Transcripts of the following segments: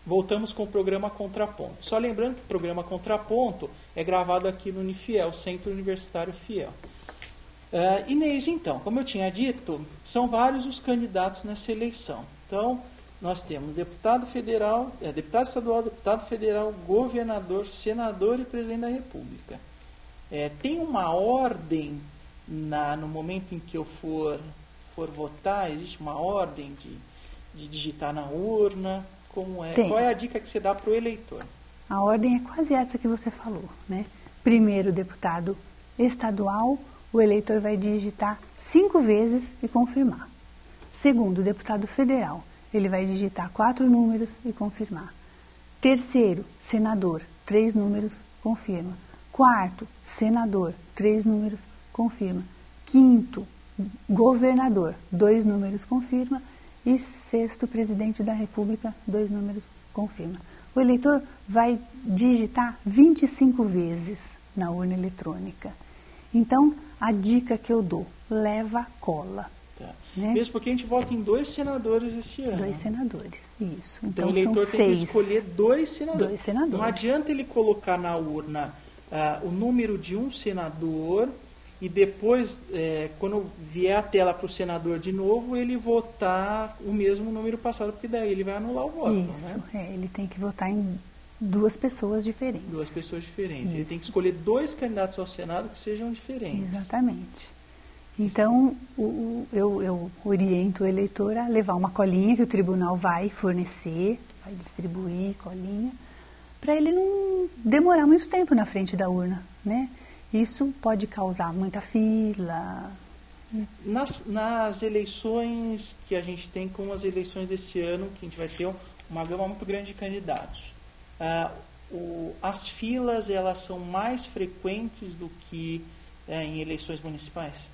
voltamos com o programa Contraponto. Só lembrando que o programa Contraponto é gravado aqui no Unifiel, Centro Universitário Fiel. Inês, então, como eu tinha dito, são vários os candidatos nessa eleição. Então, nós temos deputado federal, deputado estadual, deputado federal, governador, senador e presidente da República. Tem uma ordem no momento em que eu for votar? Existe uma ordem de digitar na urna? Como é? Tem. Qual é a dica que você dá para o eleitor? A ordem é quase essa que você falou, né? Primeiro, deputado estadual, o eleitor vai digitar 5 vezes e confirmar. Segundo, deputado federal, ele vai digitar 4 números e confirmar. Terceiro, senador, 3 números, confirma. Quarto, senador, 3 números, confirma. Quinto, governador, 2 números, confirma. E sexto, presidente da República, 2 números, confirma. O eleitor vai digitar 25 vezes na urna eletrônica. Então, a dica que eu dou, leva cola. Tá. Né? Mesmo porque a gente vota em 2 senadores esse ano. 2 senadores, isso. Então, Então o eleitor são tem 6. que escolher 2 senadores. 2 senadores. Não adianta ele colocar na urna o número de um senador e depois, quando vier a tela para o senador de novo, ele votar o mesmo número passado, porque daí ele vai anular o voto. Isso, né? ele tem que votar em 2 pessoas diferentes. 2 pessoas diferentes. Isso. Ele tem que escolher 2 candidatos ao Senado que sejam diferentes. Exatamente. Então, eu oriento o eleitor a levar uma colinha que o tribunal vai fornecer, vai distribuir colinha, para ele não demorar muito tempo na frente da urna, né? Isso pode causar muita fila. Nas eleições que a gente tem, como as eleições desse ano, que a gente vai ter uma gama muito grande de candidatos, as filas, elas são mais frequentes do que em eleições municipais?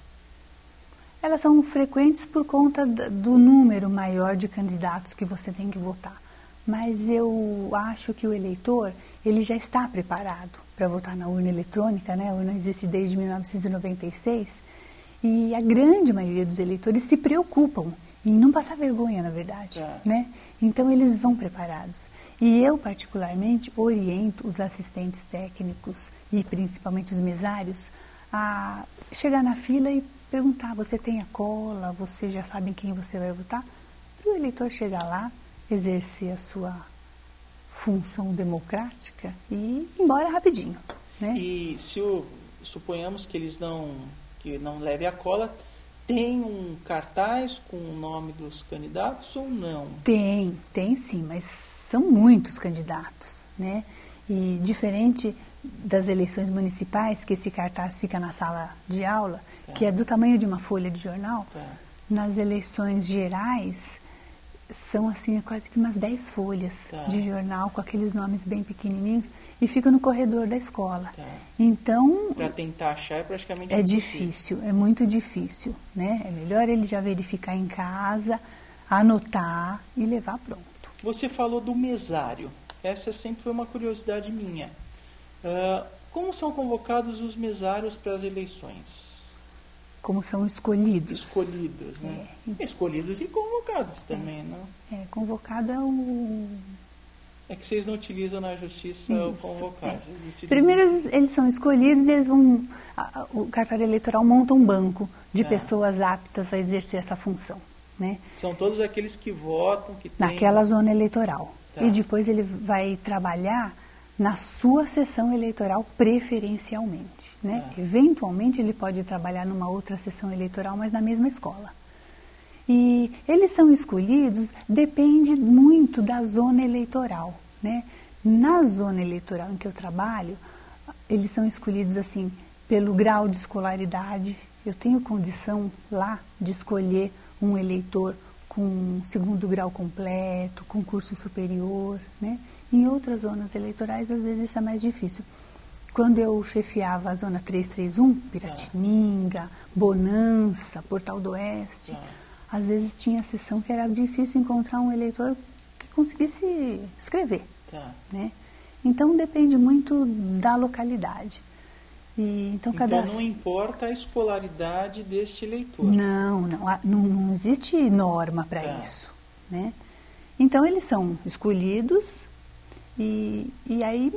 Elas são frequentes por conta do número maior de candidatos que você tem que votar. Mas eu acho que o eleitor, ele já está preparado para votar na urna eletrônica, né? A urna existe desde 1996 e a grande maioria dos eleitores se preocupam em não passar vergonha, na verdade, né? Então eles vão preparados. E eu, particularmente, oriento os assistentes técnicos e principalmente os mesários a chegar na fila e perguntar: você tem a cola? Você já sabe em quem você vai votar? Para o eleitor chegar lá, exercer a sua função democrática e ir embora rapidinho, né? E suponhamos que eles não levem a cola, tem um cartaz com o nome dos candidatos ou não? Tem sim, mas são muitos candidatos, né? E diferente das eleições municipais, que esse cartaz fica na sala de aula, que é do tamanho de uma folha de jornal, nas eleições gerais são assim quase que umas 10 folhas de jornal com aqueles nomes bem pequenininhos e fica no corredor da escola. Então, para tentar achar é praticamente impossível. Difícil, é muito difícil, né? É melhor ele já verificar em casa, anotar e levar pronto. Você falou do mesário. Essa sempre foi uma curiosidade minha. Como são convocados os mesários para as eleições? Como são escolhidos. Escolhidos, né? Escolhidos e convocados também, não? Convocado é É que vocês não utilizam na justiça o convocar. Primeiro eles são escolhidos e eles vão... O cartório eleitoral monta um banco de pessoas aptas a exercer essa função, né? São todos aqueles que votam, que naquela zona eleitoral. E depois ele vai trabalhar na sua sessão eleitoral preferencialmente, né? Eventualmente ele pode trabalhar numa outra sessão eleitoral, mas na mesma escola. E eles são escolhidos, depende muito da zona eleitoral, né? Na zona eleitoral em que eu trabalho, eles são escolhidos assim, pelo grau de escolaridade. Eu tenho condição lá de escolher um eleitor com 2º grau completo, com curso superior, né? Em outras zonas eleitorais, às vezes isso é mais difícil. Quando eu chefiava a zona 331, Piratininga, Bonança, Portal do Oeste, às vezes tinha sessão que era difícil encontrar um eleitor que conseguisse escrever, né? Então depende muito da localidade. Então não importa a escolaridade deste eleitor. Não existe norma para isso, né? Então, eles são escolhidos e aí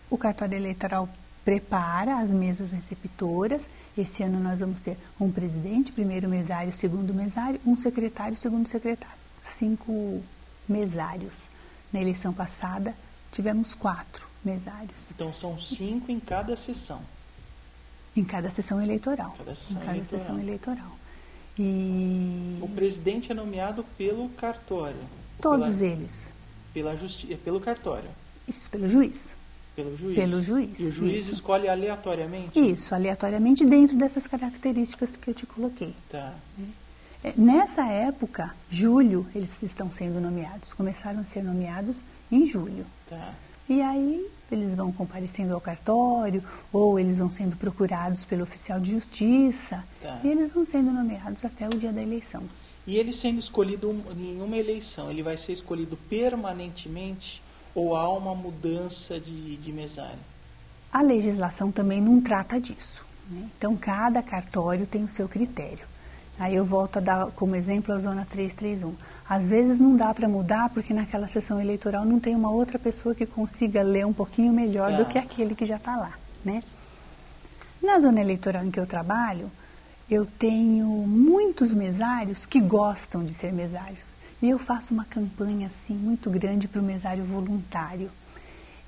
o cartório eleitoral prepara as mesas receptoras. Esse ano nós vamos ter um presidente, primeiro mesário, segundo mesário, um secretário, segundo secretário. 5 mesários. Na eleição passada, tivemos 4 mesários. Então, são 5 em cada sessão. Em cada sessão eleitoral. Sessão eleitoral. E o presidente é nomeado pelo cartório. Todos eles. Pelo cartório. Isso, pelo juiz. Pelo juiz. Pelo juiz. E o juiz escolhe aleatoriamente? Isso, aleatoriamente dentro dessas características que eu te coloquei. Tá. Nessa época, julho, eles estão sendo nomeados. Começaram a ser nomeados em julho. Tá. E aí eles vão comparecendo ao cartório, ou eles vão sendo procurados pelo oficial de justiça, tá. E eles vão sendo nomeados até o dia da eleição. E ele sendo escolhido em uma eleição, ele vai ser escolhido permanentemente ou há uma mudança de mesário? A legislação também não trata disso, né? Então, cada cartório tem o seu critério. Aí eu volto a dar como exemplo a Zona 331. Às vezes não dá para mudar porque naquela sessão eleitoral não tem uma outra pessoa que consiga ler um pouquinho melhor do que aquele que já está lá, né? Na zona eleitoral em que eu trabalho, eu tenho muitos mesários que gostam de ser mesários. E eu faço uma campanha assim muito grande para o mesário voluntário.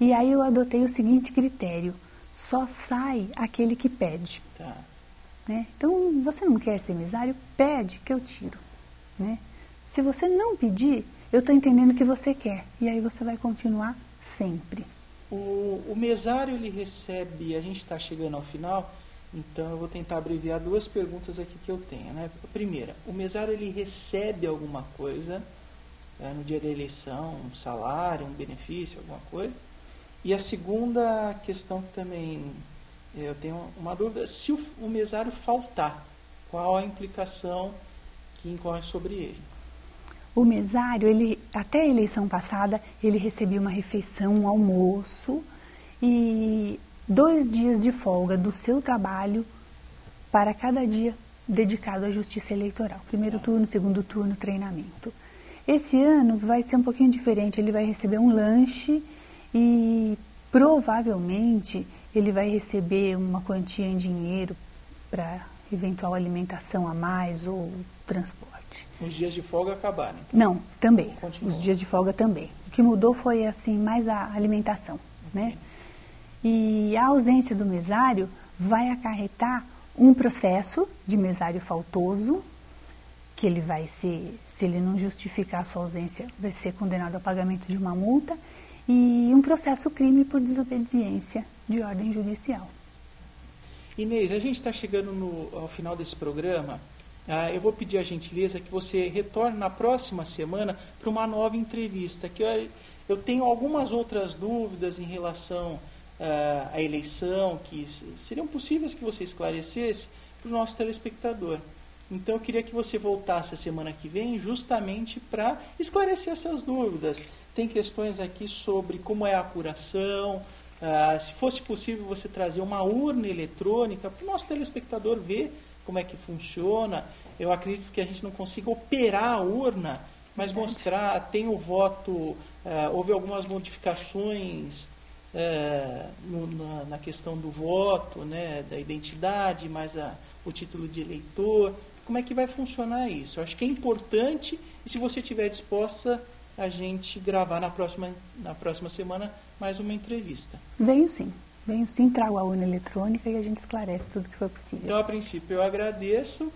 E aí eu adotei o seguinte critério: só sai aquele que pede. Tá. Né? Então, você não quer ser mesário? Pede que eu tiro. Né? Se você não pedir, eu estou entendendo que você quer. E aí você vai continuar sempre. O mesário, ele recebe, a gente está chegando ao final, então eu vou tentar abreviar 2 perguntas aqui que eu tenho. Né? A primeira, o mesário, ele recebe alguma coisa no dia da eleição, um salário, um benefício, alguma coisa? E a segunda questão que também eu tenho uma dúvida, se o mesário faltar, qual a implicação que incorre sobre ele? O mesário, até a eleição passada, ele recebia uma refeição, um almoço e 2 dias de folga do seu trabalho para cada dia dedicado à justiça eleitoral. Primeiro turno, segundo turno, treinamento. Esse ano vai ser um pouquinho diferente, ele vai receber um lanche e provavelmente ele vai receber uma quantia em dinheiro para eventual alimentação a mais ou transporte. Os dias de folga acabaram? Então. Não, também. Continua. Os dias de folga também. O que mudou foi assim mais a alimentação, né? E a ausência do mesário vai acarretar um processo de mesário faltoso, que ele vai ser, se ele não justificar a sua ausência, vai ser condenado ao pagamento de uma multa, e um processo crime por desobediência de ordem judicial. Inês, a gente está chegando ao final desse programa. Eu vou pedir a gentileza que você retorne na próxima semana para uma nova entrevista, que eu tenho algumas outras dúvidas em relação à eleição, que seriam possíveis que você esclarecesse para o nosso telespectador. Então, eu queria que você voltasse a semana que vem justamente para esclarecer essas dúvidas. Tem questões aqui sobre como é a apuração, se fosse possível você trazer uma urna eletrônica para o nosso telespectador ver como é que funciona. Eu acredito que a gente não consiga operar a urna, mas mostrar, tem o voto, houve algumas modificações na questão do voto, né, da identidade, mais o título de eleitor. Como é que vai funcionar isso? Eu acho que é importante, e se você estiver disposta, a gente gravar na próxima semana mais uma entrevista. Venho sim, trago a urna eletrônica e a gente esclarece tudo que for possível. Então, a princípio, eu agradeço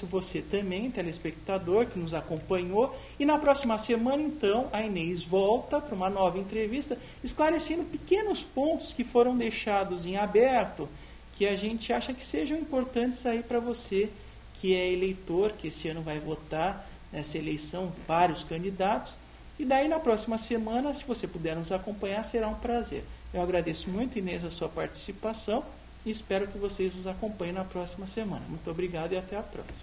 você também, telespectador, que nos acompanhou, e na próxima semana, então, a Inês volta para uma nova entrevista, esclarecendo pequenos pontos que foram deixados em aberto, que a gente acha que sejam importantes aí para você, que é eleitor, que esse ano vai votar nessa eleição, vários candidatos. E daí, na próxima semana, se você puder nos acompanhar, será um prazer. Eu agradeço muito, Inês, a sua participação e espero que vocês nos acompanhem na próxima semana. Muito obrigado e até a próxima.